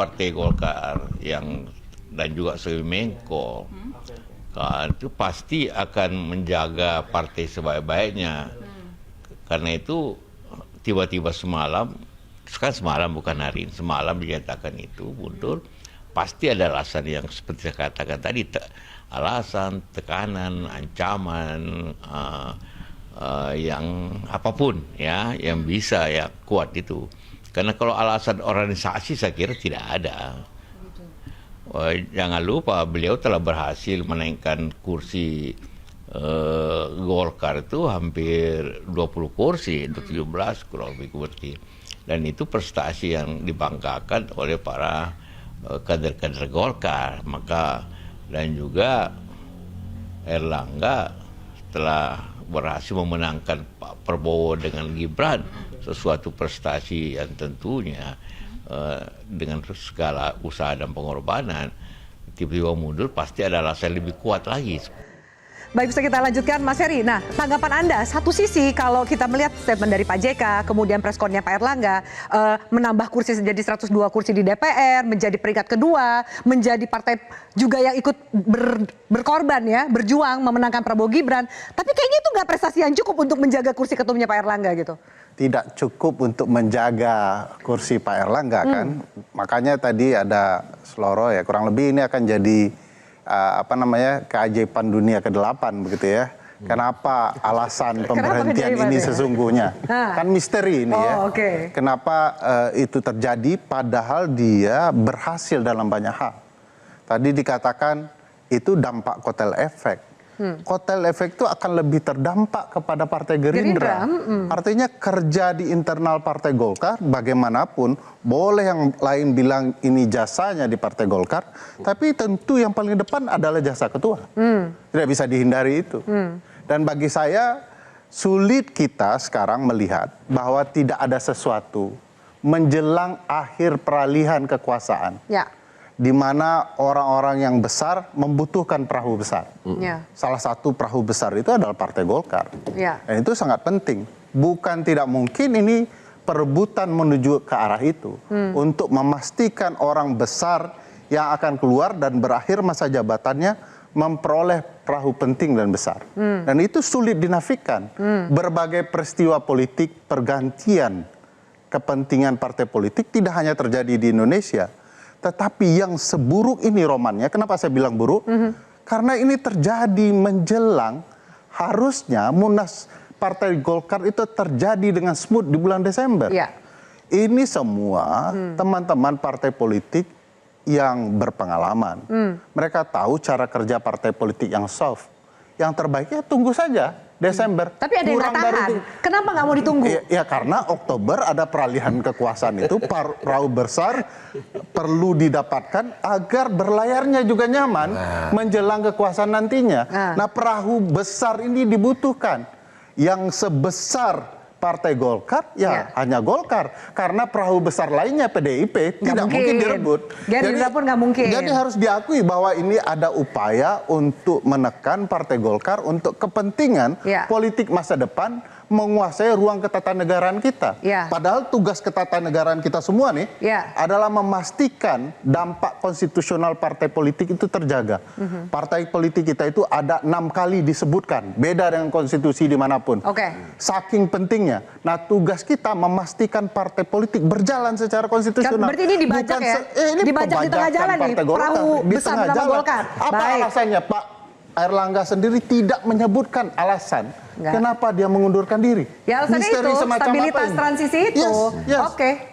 Partai Golkar dan juga sebagai Menko, itu pasti akan menjaga partai sebaik-baiknya. Karena itu tiba-tiba semalam bukan hari ini, semalam dinyatakan itu mundur, pasti ada alasan yang seperti saya katakan tadi, alasan, tekanan, ancaman, yang apapun ya, yang bisa ya kuat itu. Karena kalau alasan organisasi saya kira tidak ada. Jangan lupa beliau telah berhasil menaikkan kursi Golkar itu hampir 20 kursi, 17 kurang lebih kursi. Dan itu prestasi yang dibanggakan oleh para kader-kader Golkar. Dan juga Erlangga telah berhasil memenangkan Pak Prabowo dengan Gibran, sesuatu prestasi yang tentunya dengan segala usaha dan pengorbanan, tiba-tiba mundur pasti ada alasan lebih kuat lagi. Baik, bisa kita lanjutkan Mas Heri. Nah, tanggapan Anda, satu sisi kalau kita melihat statement dari Pak JK, kemudian preskonnya Pak Erlangga, menambah kursi menjadi 102 kursi di DPR, menjadi peringkat kedua, menjadi partai juga yang ikut berkorban ya, berjuang memenangkan Prabowo Gibran. Tapi kayaknya itu nggak prestasi yang cukup untuk menjaga kursi ketumnya Pak Erlangga gitu. Tidak cukup untuk menjaga kursi Pak Erlangga kan. Makanya tadi ada Sloro ya, kurang lebih ini akan jadi keajaiban dunia ke-8 begitu ya. Kenapa alasan pemberhentian ini sesungguhnya? Kan misteri ini ya. Kenapa itu terjadi padahal dia berhasil dalam banyak hal. Tadi dikatakan itu dampak kotel efek. Kotel efek itu akan lebih terdampak kepada Partai Gerindra. Artinya kerja di internal Partai Golkar bagaimanapun, boleh yang lain bilang ini jasanya di Partai Golkar, tapi tentu yang paling depan adalah jasa ketua. Tidak bisa dihindari itu. Dan bagi saya sulit kita sekarang melihat bahwa tidak ada sesuatu menjelang akhir peralihan kekuasaan. Di mana orang-orang yang besar membutuhkan perahu besar. Salah satu perahu besar itu adalah Partai Golkar. Dan itu sangat penting. Bukan tidak mungkin ini perebutan menuju ke arah itu. Untuk memastikan orang besar yang akan keluar dan berakhir masa jabatannya memperoleh perahu penting dan besar. Dan itu sulit dinafikan. Berbagai peristiwa politik, pergantian kepentingan partai politik tidak hanya terjadi di Indonesia. Tetapi yang seburuk ini romannya, kenapa saya bilang buruk? Karena ini terjadi menjelang harusnya Munas Partai Golkar itu terjadi dengan smooth di bulan Desember. Ini semua teman-teman partai politik yang berpengalaman. Mereka tahu cara kerja partai politik yang soft. Yang terbaiknya tunggu saja Desember. Tapi ada yang nggak tahan. Kenapa nggak mau ditunggu? Ya karena Oktober ada peralihan kekuasaan itu, perahu besar perlu didapatkan agar berlayarnya juga nyaman menjelang kekuasaan nantinya. Nah perahu besar ini dibutuhkan. Yang sebesar Partai Golkar hanya Golkar, karena perahu besar lainnya PDIP tidak mungkin direbut. Gerindra pun nggak mungkin. Jadi harus diakui bahwa ini ada upaya untuk menekan Partai Golkar untuk kepentingan politik masa depan menguasai ruang ketatanegaraan kita. Padahal tugas ketatanegaraan kita semua nih adalah memastikan dampak konstitusional partai politik itu terjaga. Partai politik kita itu ada 6 kali disebutkan, beda dengan konstitusi dimanapun. Saking pentingnya. Nah tugas kita memastikan partai politik berjalan secara konstitusional. Berarti ini dibajak ini dibajak di tengah jalan nih, perahu besar nama Golkar. Apa alasannya Pak Erlangga sendiri tidak menyebutkan alasan kenapa dia mengundurkan diri. Ya alasannya itu, stabilitas transisi itu.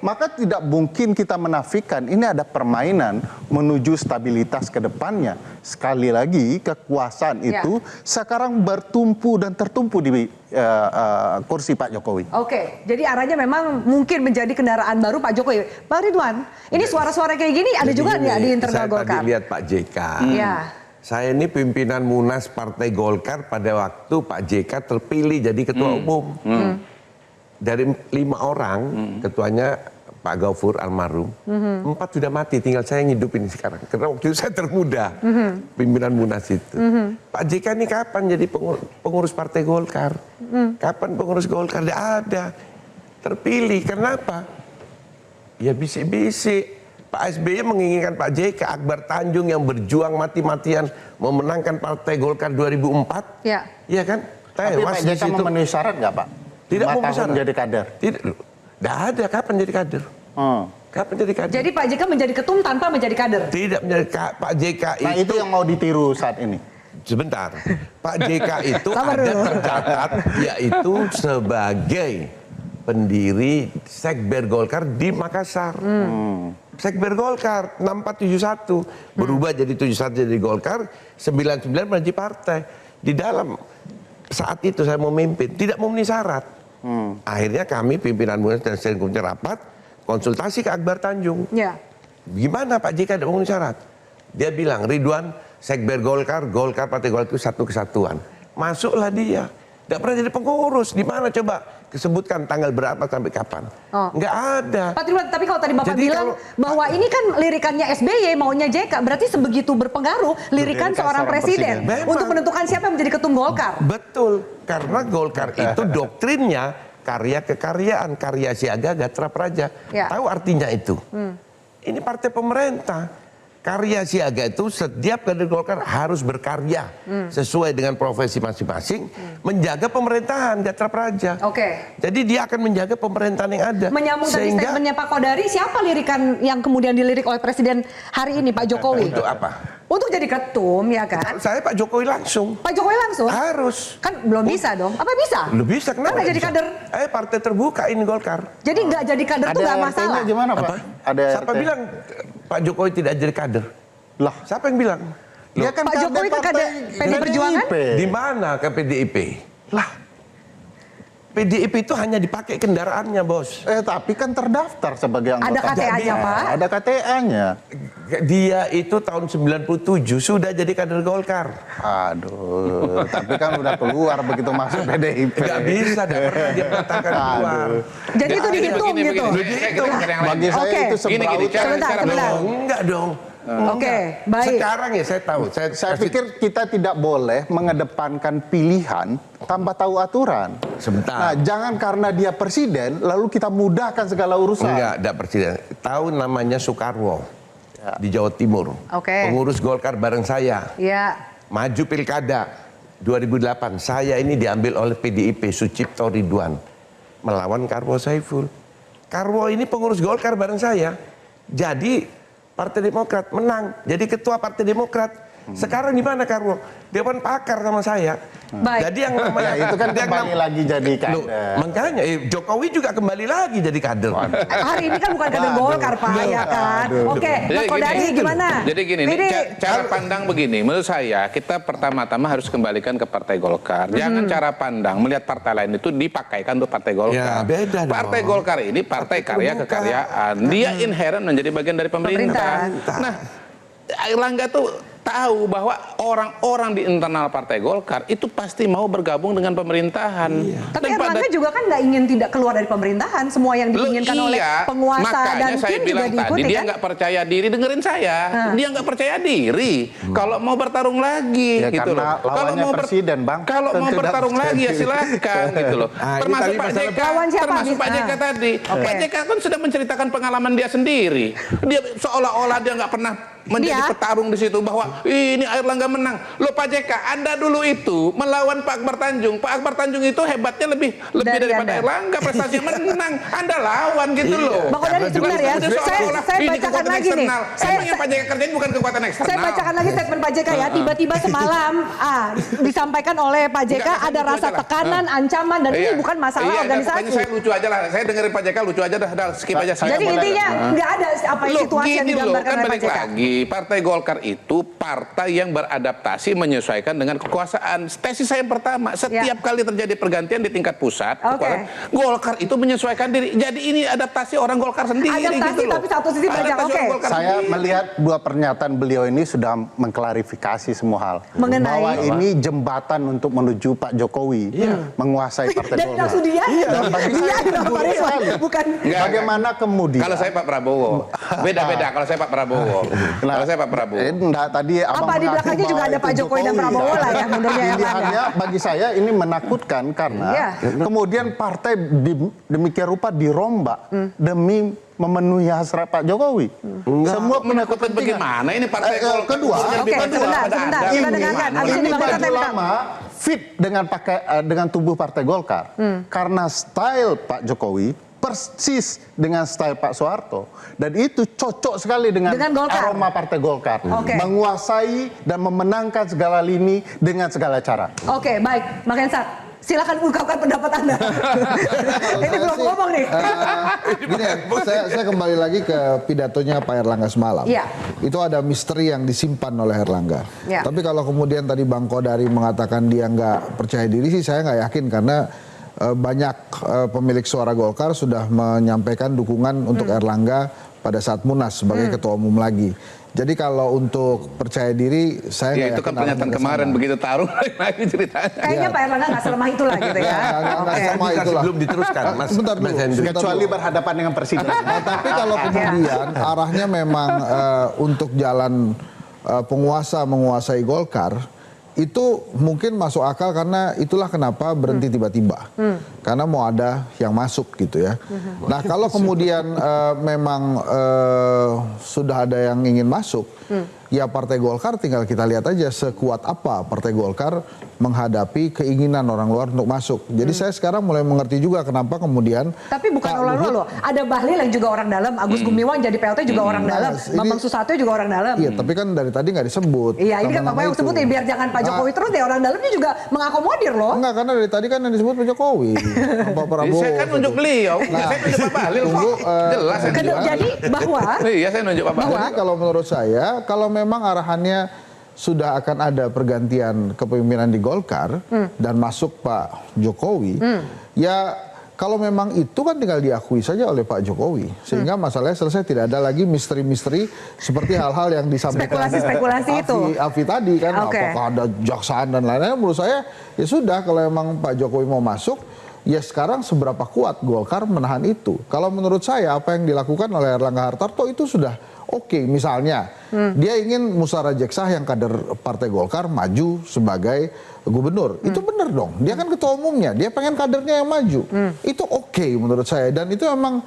Maka tidak mungkin kita menafikan ini ada permainan menuju stabilitas ke depannya. Sekali lagi kekuasaan itu sekarang bertumpu dan tertumpu di kursi Pak Jokowi. Jadi arahnya memang mungkin menjadi kendaraan baru Pak Jokowi. Pak Ridwan, ini suara-suara kayak gini ada juga nggak di internal Golkar? Saya tadi lihat Pak JK. Saya ini pimpinan Munas Partai Golkar pada waktu Pak JK terpilih jadi ketua umum. Dari 5 orang, ketuanya Pak Gaufur almarhum, 4 sudah mati, tinggal saya yang hidup ini sekarang. Karena waktu itu saya termuda, pimpinan Munas itu. Pak JK ini kapan jadi pengurus Partai Golkar? Kapan pengurus Golkar? Tidak ada. Terpilih, kenapa? Ya bisik-bisik. Pak SBY menginginkan Pak JK, Akbar Tanjung yang berjuang mati-matian memenangkan Partai Golkar 2004. Iya kan? Tapi Pak JK memenuhi syarat nggak Pak? Tidak memenuhi syarat. Menjadi kader? Tidak ada. Kapan jadi kader? Kapan jadi kader? Jadi Pak JK menjadi ketum tanpa menjadi kader? Tidak menjadi Pak JK Nah itu yang mau ditiru saat ini. Sebentar, Pak JK itu ada tercatat yaitu sebagai pendiri Sekber Golkar di Makassar. Sekber Golkar 6471 berubah jadi 71 jadi Golkar, 99 menjadi partai. Di dalam saat itu saya memimpin tidak memenuhi syarat. Akhirnya kami pimpinan Munas dan Sekjen rapat konsultasi ke Akbar Tanjung. Gimana Pak JK tidak memenuhi syarat? Dia bilang, Ridwan, Sekber Golkar Partai Golkar itu satu kesatuan. Masuklah dia. Tidak pernah jadi pengurus. Di mana coba? Kesebutkan tanggal berapa sampai kapan? Nggak ada. Pak Ridwan, tapi kalau tadi Bapak bilang bahwa ini kan lirikannya SBY, maunya JK, berarti sebegitu berpengaruh lirikan seorang presiden untuk menentukan siapa yang menjadi ketum Golkar. Betul, karena Golkar itu doktrinnya karya kekaryaan, karya siaga, gatra praja. Tahu artinya itu? Ini partai pemerintah. Karya siaga itu setiap kader Golkar harus berkarya sesuai dengan profesi masing-masing, menjaga pemerintahan gatra praja. Jadi dia akan menjaga pemerintahan yang ada. Menyambung tadi statementnya Pak Kodari, siapa lirikan yang kemudian dilirik oleh Presiden hari ini, Pak Jokowi? Untuk apa? Untuk jadi ketum, ya kan? Saya Pak Jokowi langsung. Pak Jokowi langsung? Harus. Kan belum bisa dong. Apa bisa? Belum bisa, kenapa? Kan jadi kader. Partai terbuka ini Golkar. Jadi nggak jadi kader itu nggak masalah. Gimana Pak? Siapa bilang Pak Jokowi tidak jadi kader? Lah, siapa yang bilang? Dia kan Pak Jokowi kan kader PDI Perjuangan? Di mana ke PDIP? Lah, PDIP itu hanya dipakai kendaraannya, Bos. Tapi kan terdaftar sebagai anggota. Ada KTA-nya, Pak? Ada KTA-nya. Dia itu tahun 97 sudah jadi kader Golkar. Aduh, tapi kan udah keluar begitu masuk PDIP. Nggak bisa, nggak pernah dia mengatakan keluar. Jadi itu dihitung gitu? Bagi saya itu seberapa. Sebentar. Enggak dong. Oke, baik. Sekarang ya saya tahu. Saya pikir kita tidak boleh mengedepankan pilihan tanpa tahu aturan. Sebentar. Nah, jangan karena dia presiden lalu kita mudahkan segala urusan. Enggak presiden. Tahu namanya Soekarwo di Jawa Timur. Pengurus Golkar bareng saya. Maju pilkada 2008. Saya ini diambil oleh PDIP Sucipto Ridwan melawan Karwo Saiful. Karwo ini pengurus Golkar bareng saya. Jadi Partai Demokrat menang, jadi ketua Partai Demokrat. Sekarang di mana Karwo? Dewan Pakar sama saya. Jadi yang namanya itu kan kembali lagi jadi kader. Makanya Jokowi juga kembali lagi jadi kader. Hari ini kan bukan kader Golkar, Pak, ya kan? Oke, Mas Kodari gimana? Jadi gini, cara pandang begini. Menurut saya kita pertama-tama harus kembalikan ke Partai Golkar. Jangan cara pandang melihat partai lain itu dipakaikan untuk Partai Golkar. Beda dong. Partai Golkar ini partai karya kekaryaan. Dia inherent menjadi bagian dari pemerintah. Nah, Airlangga tuh tahu bahwa orang-orang di internal Partai Golkar itu pasti mau bergabung dengan pemerintahan. Tapi Erlangga juga kan nggak ingin tidak keluar dari pemerintahan. Semua yang diinginkan oleh penguasa dan saya bilang juga diikuti, tadi dia nggak percaya diri. Dengerin saya, dia nggak percaya diri. Kalau mau bertarung lagi, gitu loh. Kalau mau presiden, Bang. Kalau mau bertarung lagi ya silakan, gitu loh. Termasuk Pak JK, termasuk Pak JK tadi. Pak JK kan sudah menceritakan pengalaman dia sendiri. Dia seolah-olah dia nggak pernah menjadi petarung di situ bahwa ini Airlangga menang. Loh Pak JK, Anda dulu itu melawan Pak Akbar Tanjung. Pak Akbar Tanjung itu hebatnya lebih daripada Airlangga, prestasinya menang. Anda lawan gitu loh. Bang Kodari sebentar ya. Saya bacakan lagi nih. Emang yang Pak JK kerjain bukan kekuatan eksternal. Saya bacakan lagi statement Pak JK ya. Tiba-tiba semalam disampaikan oleh Pak JK ada rasa tekanan, ancaman dan ini bukan masalah organisasi. Saya lucu aja lah. Saya dengerin Pak JK lucu aja dah, skip aja. Jadi intinya nggak ada apa situasi yang digambarkan oleh Pak JK. Partai Golkar itu partai yang beradaptasi menyesuaikan dengan kekuasaan. Tesis saya yang pertama, setiap kali terjadi pergantian di tingkat pusat, Golkar itu menyesuaikan diri. Jadi ini adaptasi orang Golkar sendiri. Adaptasi gitu tapi satu sisi banyak. Saya melihat dua pernyataan beliau ini sudah mengklarifikasi semua hal. Mengenai bahwa ini jembatan untuk menuju Pak Jokowi menguasai Partai Golkar. Dan maksud dia bukan. Bagaimana kemudian? Kalau saya Pak Prabowo, beda-beda. Kalau saya Pak Prabowo. Kalau saya Pak Prabowo. Tadi apa di belakangnya juga ada Pak Jokowi dan Prabowo lah ya mundurnya Pilihannya bagi saya ini menakutkan karena kemudian partai demikian rupa dirombak demi memenuhi hasrat Pak Jokowi. Semua punya kepentingan. Bagaimana ini Partai Golkar? Kedua, sebentar. Ini baju lama fit dengan tubuh Partai Golkar. Karena style Pak Jokowi persis dengan style Pak Soeharto, dan itu cocok sekali dengan aroma Partai Golkar. Menguasai dan memenangkan segala lini dengan segala cara. Oke, baik, Mas Hensat, silakan ungkapkan pendapat Anda. Ini belum ngomong nih. Gini, saya kembali lagi ke pidatonya Pak Erlangga semalam. Ya. Itu ada misteri yang disimpan oleh Erlangga. Ya. Tapi kalau kemudian tadi Bang Kodari mengatakan dia nggak percaya diri sih, saya nggak yakin, karena banyak pemilik suara Golkar sudah menyampaikan dukungan untuk Erlangga pada saat Munas sebagai ketua umum lagi. Jadi kalau untuk percaya diri, saya nggak yakin. Itu kan pernyataan kemarin begitu taruh lagi ceritanya. Kayaknya Pak Erlangga nggak selemah itulah gitu ya. Nggak selemah itulah. Belum diteruskan, Mas. Sebentar dulu. Kecuali berhadapan dengan presiden. Nah, tapi kalau kemudian arahnya memang untuk jalan penguasa menguasai Golkar, itu mungkin masuk akal, karena itulah kenapa berhenti tiba-tiba. Karena mau ada yang masuk gitu ya. Nah, kalau kemudian memang sudah ada yang ingin masuk, ya Partai Golkar tinggal kita lihat aja sekuat apa Partai Golkar menghadapi keinginan orang luar untuk masuk. Jadi saya sekarang mulai mengerti juga kenapa kemudian. Tapi bukan orang luar loh. Ada Bahlil yang juga orang dalam, Agus Gumiwang jadi PLT juga orang dalam, Bambang Susatyo juga orang dalam. Iya, tapi kan dari tadi nggak disebut. Iya, ini kan Bapak yang sebut ya, biar jangan Pak Jokowi terus ya, orang dalamnya juga mengakomodir loh. Enggak, karena dari tadi kan yang disebut Pak Jokowi. Pak Prabowo. Saya kan nunjuk beliau. Saya nunjuk Pak Bahlil kok. Jelas. Jadi bahwa. Iya, saya nunjuk Pak Bahlil. Jadi kalau menurut saya, kalau memang arahannya sudah akan ada pergantian kepemimpinan di Golkar dan masuk Pak Jokowi, ya kalau memang itu kan tinggal diakui saja oleh Pak Jokowi, sehingga masalahnya selesai, tidak ada lagi misteri-misteri seperti hal-hal yang disampaikan spekulasi itu. Afi tadi kan, apakah ada jaksaan dan lain-lain. Menurut saya ya sudah, kalau memang Pak Jokowi mau masuk, ya sekarang seberapa kuat Golkar menahan itu. Kalau menurut saya apa yang dilakukan oleh Erlangga Hartarto itu sudah oke. Misalnya dia ingin Musara Jeksah yang kader Partai Golkar maju sebagai gubernur. Itu benar dong. Dia kan ketua umumnya. Dia pengen kadernya yang maju. Itu oke menurut saya. Dan itu memang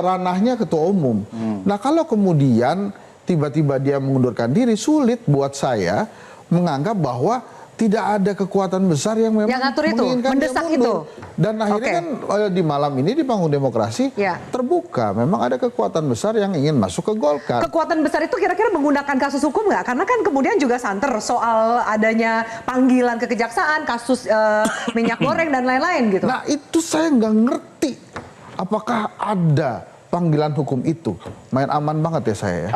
ranahnya ketua umum. Nah, kalau kemudian tiba-tiba dia mengundurkan diri, sulit buat saya menganggap bahwa tidak ada kekuatan besar yang memang yang ngatur itu, mendesak itu. Dan akhirnya kan di malam ini di panggung demokrasi terbuka, memang ada kekuatan besar yang ingin masuk ke Golkar. Kekuatan besar itu kira-kira menggunakan kasus hukum nggak? Karena kan kemudian juga santer soal adanya panggilan ke kejaksaan, kasus minyak goreng dan lain-lain gitu. Nah, itu saya nggak ngerti apakah ada panggilan hukum itu. Main aman banget ya saya ya.